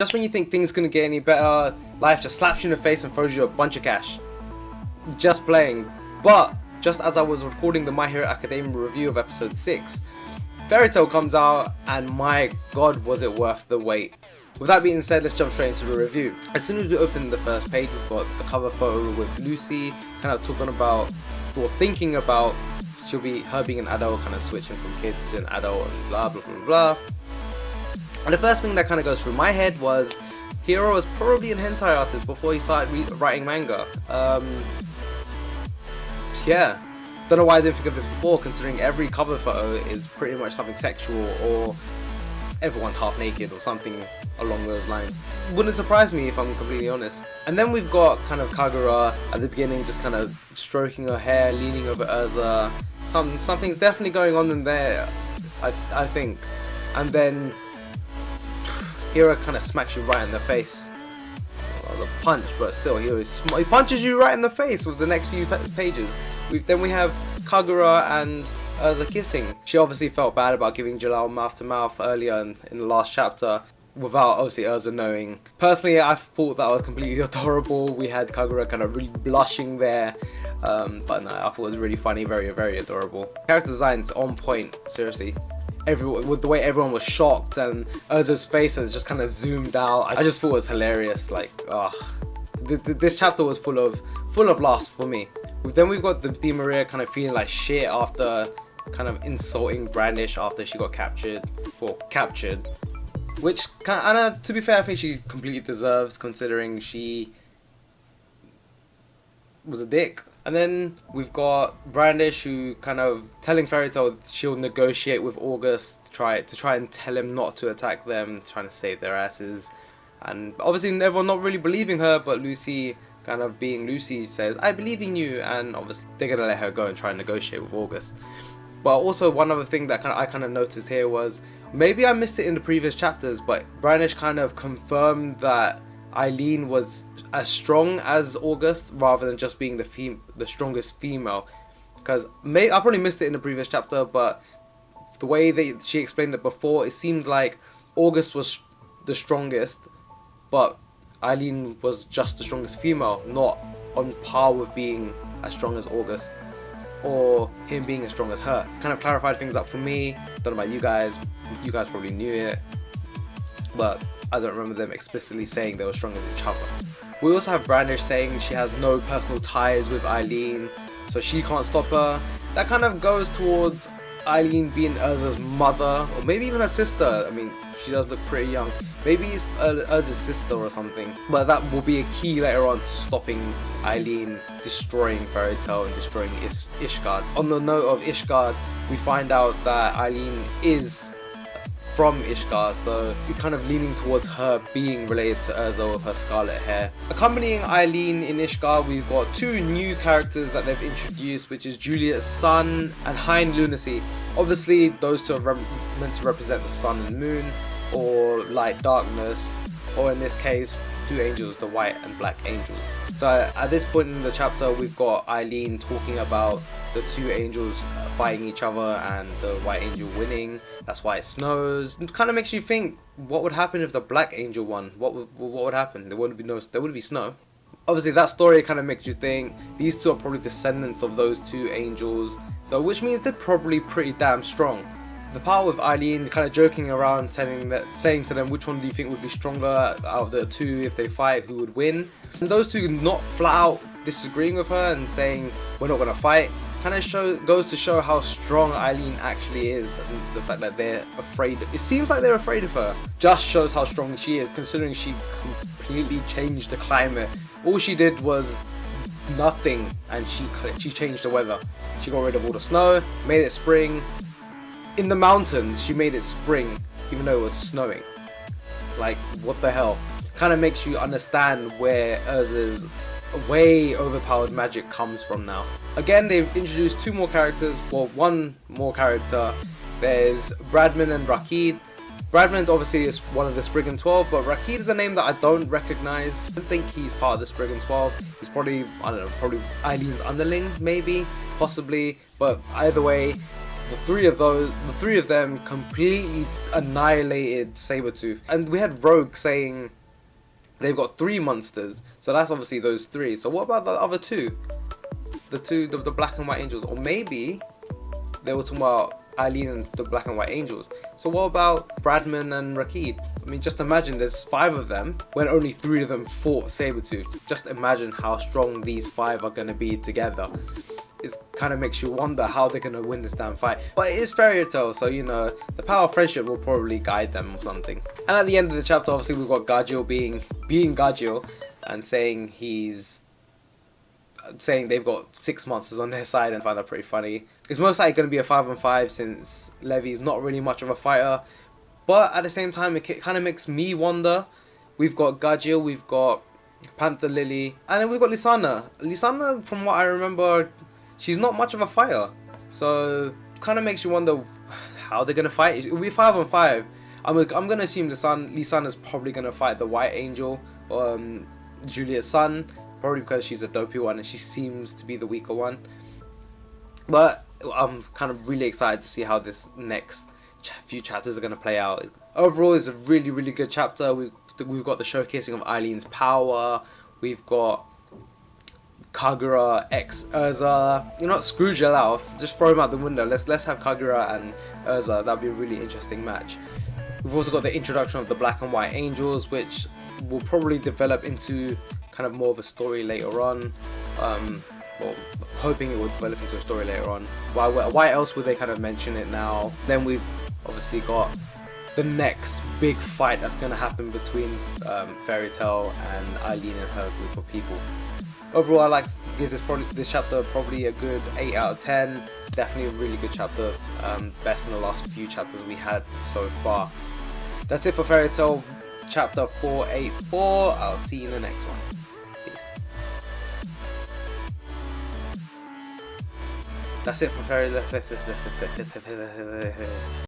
Just when you think things couldn't get any better, life just slaps you in the face and throws you a bunch of cash. Just playing. But just as I was recording the My Hero Academia review of episode 6, Fairy Tail comes out, and my god was it worth the wait. With that being said, let's jump straight into the review. As soon as we open the first page, we've got the cover photo with Lucy kind of talking about, or thinking about, her being an adult, kind of switching from kid to an adult and blah blah blah blah. And the first thing that kind of goes through my head was, Hiro was probably an hentai artist before he started writing manga. Yeah, don't know why I didn't think of this before, considering every cover photo is pretty much something sexual, or everyone's half naked or something along those lines. Wouldn't surprise me if I'm completely honest. And then we've got kind of Kagura at the beginning, just kind of stroking her hair, leaning over Erza. Something's definitely going on in there, I think. And then Hiro kind of smacks you right in the face. Well, the punch, but still, he punches you right in the face with the next few pages. Then we have Kagura and Erza kissing. She obviously felt bad about giving Jalal mouth to mouth earlier in the last chapter, without obviously Erza knowing. Personally, I thought that was completely adorable. We had Kagura kind of really blushing there, but no, I thought it was really funny, very, very adorable. Character design's on point, seriously. With the way everyone was shocked, and Erza's face has just kind of zoomed out. I just thought it was hilarious. Like, this chapter was full of laughs for me. Then we've got the Maria kind of feeling like shit after kind of insulting Brandish after she got captured, which to be fair, I think she completely deserves, considering she was a dick. And then we've got Brandish, who kind of telling Fairy Tail she'll negotiate with August to try and tell him not to attack them, trying to save their asses. And obviously everyone not really believing her, but Lucy, kind of being Lucy, says, "I believe in you," and obviously they're gonna let her go and try and negotiate with August. But also one other thing that I kind of noticed here was, maybe I missed it in the previous chapters, but Brandish kind of confirmed that Eileen was as strong as August, rather than just being the strongest female. Because I probably missed it in the previous chapter, but the way that she explained it before, it seemed like August was the strongest, but Eileen was just the strongest female, not on par with being as strong as August, or him being as strong as her. Kind of clarified things up for me. Don't know about you guys. You guys probably knew it, but I don't remember them explicitly saying they were strong as each other. We also have Brandish saying she has no personal ties with Eileen, so she can't stop her. That kind of goes towards Eileen being Erza's mother, or maybe even her sister. I mean, she does look pretty young. Maybe it's Erza's sister or something. But that will be a key later on to stopping Eileen destroying Fairy Tail and destroying Ishgard. On the note of Ishgard, we find out that Eileen is from Ishgard, so we're kind of leaning towards her being related to Erza with her scarlet hair. Accompanying Eileen in Ishgard, we've got two new characters that they've introduced, which is Juliet's sun and Hein Lunacy. Obviously, those two are meant to represent the sun and moon, or light darkness, or in this case, two angels, the white and black angels. So at this point in the chapter, we've got Eileen talking about the two angels fighting each other and the white angel winning. That's why it snows. It kind of makes you think, what would happen if the black angel won? What would happen? There wouldn't be snow. Obviously, that story kind of makes you think these two are probably descendants of those two angels, so which means they're probably pretty damn strong. The part with Eileen kind of joking around, saying to them, which one do you think would be stronger out of the two? If they fight, who would win? And those two not flat out disagreeing with her and saying, we're not going to fight, kind of goes to show how strong Eileen actually is, and the fact that they're afraid. It seems like they're afraid of her. Just shows how strong she is, considering she completely changed the climate. All she did was nothing, and she changed the weather. She got rid of all the snow, made it spring. In the mountains, she made it spring, even though it was snowing. Like, what the hell? Kind of makes you understand where Erza's way overpowered magic comes from now. Again, they've introduced two more characters, well, one more character. There's Bradman and Rakid. Bradman's obviously is one of the Spriggan 12, but Rakid is a name that I don't recognize. I don't think he's part of the Spriggan 12. He's probably, I don't know, probably Eileen's underling, maybe, possibly. But either way, the three of them completely annihilated Sabretooth. And we had Rogue saying they've got 3 monsters, so that's obviously those 3. So what about the other 2? The Black and White Angels? Or maybe they were talking about Eileen and the Black and White Angels. So what about Bradman and Rakid? I mean, just imagine there's 5 of them when only 3 of them fought Sabretooth. Just imagine how strong these 5 are going to be together. It kind of makes you wonder how they're going to win this damn fight. But it is fairy tale, so you know, the power of friendship will probably guide them or something. And at the end of the chapter, obviously we've got Gajeel being Gajeel and saying they've got 6 monsters on their side, and I find that pretty funny. It's most likely going to be a 5-on-5 since Levy's not really much of a fighter. But at the same time, it kind of makes me wonder. We've got Gajeel, we've got Panther Lily, and then we've got Lysana. Lysana, from what I remember, she's not much of a fighter. So kind of makes you wonder how they're going to fight. It'll be 5-on-5. I'm going to assume Lysana's probably going to fight the White Angel, Juliet's son. Probably because she's a dopey one and she seems to be the weaker one. But I'm kind of really excited to see how this next few chapters are going to play out. Overall, it's a really, really good chapter. We've got the showcasing of Eileen's power. We've got Kagura x Erza. You know what? Screw Jalal. Just throw him out the window. Let's have Kagura and Erza. That'd be a really interesting match. We've also got the introduction of the Black and White Angels, which will probably develop into kind of more of a story later on. Well, hoping it will develop into a story later on. Why else would they kind of mention it now? Then we've obviously got the next big fight that's going to happen between Fairy Tail and Eileen and her group of people. Overall, I like to give this chapter probably a good 8 out of 10. Definitely a really good chapter. Best in the last few chapters we had so far. That's it for Fairy Tail chapter 484. I'll see you in the next one. That's it for Fairy Tail.